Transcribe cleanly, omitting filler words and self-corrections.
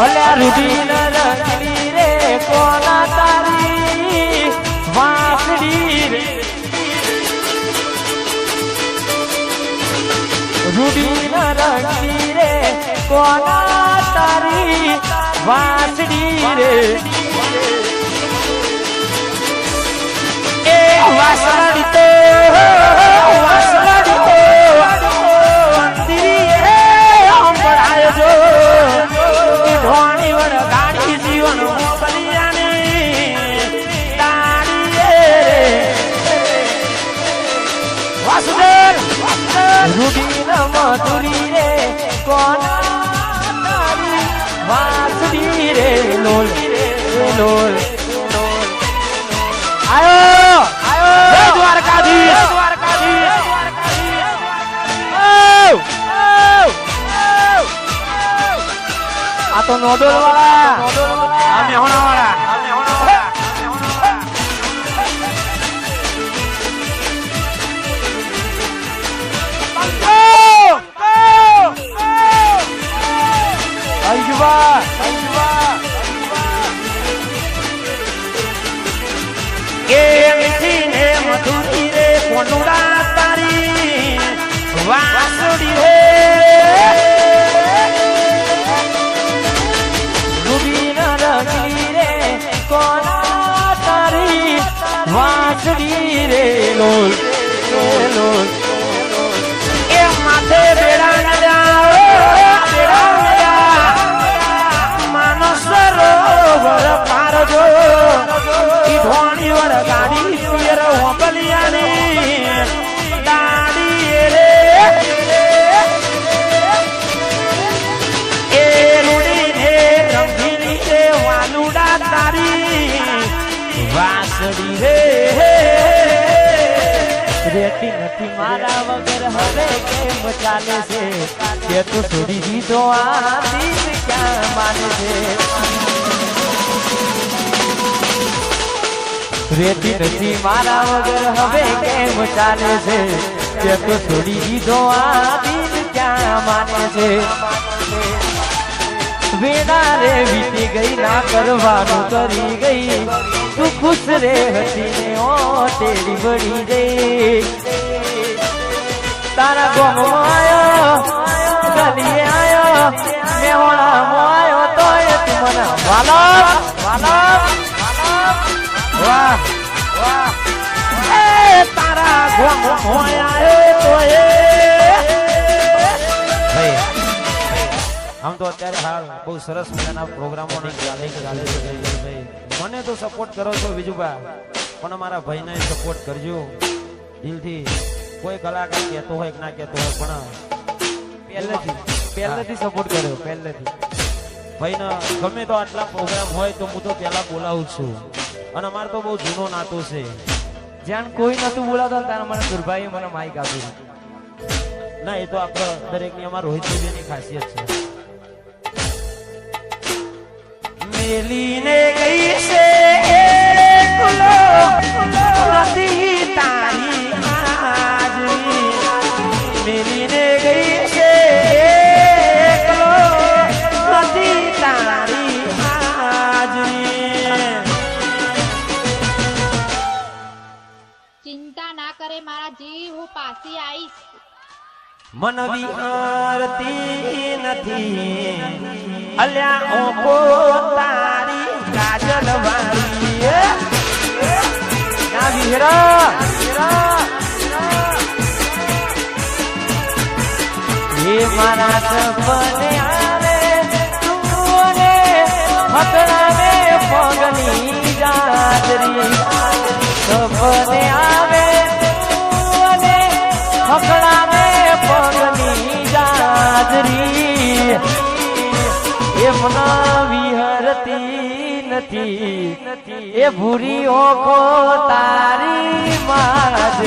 અલ્યા રૂડી ન રંગની રે કોના તારી વાસડી રે રૂડી ન રંગની રે કોના તારી વાસડી રે એ વાસડી તો મંદિરી રે અંબળાય જો ઢોણી વડ ગાડી જીવન બલિયાની તારી રે વાસુદેવ રૂડી ન મધુરી રે કોના તારી વાસડી રે લોલ લોલ આયો આયો દ્વારકાધીશ દ્વારકાધીશ આ તો નોડોલ વાળા આ મેહોણા વાળા એ મીઠી ને મધુરી રે કોનુડા તારી વાસુડી રે રૂબી ન રંગી રે કોના તારી વાસુડી રે લોલ લોલ એ માથે બેડા ન જાઓ બેડા ન જા માનસ સરોવર પાર જો ઢોણી વડ ગાડી પિયર હોબલિયાની દાડી રે એ રૂડી ને રંગીની રે વાલુડા તારી વાસડી રે રેતી નથી મારા વગર હવે કેમ ચાલે છે તે તો છોડી દીધો આ દિલ ક્યાં માને છે રેતી નથી મારા વગર હવે કેમ ચાલે છે તે તો છોડી દીધો આ દિલ ક્યાં માને છે વેડા રે વીતી ગઈ ના કરવાનું કરી ગઈ તું ખુશ રે હતી ને ઓ તેરી બળી ગઈ તારા ગોમમાં આયો ગલીએ આયો મેહોણામાં આયો તો એ તું મને વાલો વાલો વાહ વાહ એ તારા ગોમમાં આયો તો એ ભાઈ આમ તો અત્યારે હાલ બહુ સરસ મજાના પ્રોગ્રામો ચાલે છે ભાઈ મને તો સપોર્ટ કરો છો બીજુભાઈ પણ અમારા ભાઈને સપોર્ટ કરજો દિલથી કોઈ કલાકાર કહેતો હોય કે ના કહેતો હોય પણ પહેલેથી સપોર્ટ કર્યો પહેલેથી ભાઈને ગમે તો આટલા પ્રોગ્રામ હોય તો હું તો પહેલા બોલાવું છું અને અમારે તો બહુ જૂનો નાતો છે જ્યાં કોઈ નતું બોલાવતો ત્યારે મને દુર્ભાઈ મને માઇક આપ્યું ના એ તો આપણે દરેકની અમારા રોહિતભાઈની ખાસિયત છે મેલીને ગઈ છે એકલો નથી તારી હાજરી મેલીને ગઈ છે એકલો નથી તારી હાજરી ચિંતા ના કરે મારા જીવ હું પાછી આવીશ મન વિહારતી નથી અલ્યા ઓકો તારી કાજલ વાળી ના વિહરા એ મારા સપને આવે તુને હકડાવે પગની જાદરી સપને આવે તુને હકડાવે પગની જાદરી એ મના વિહરતી નથી એ ભૂરી ઓખો તારી માજ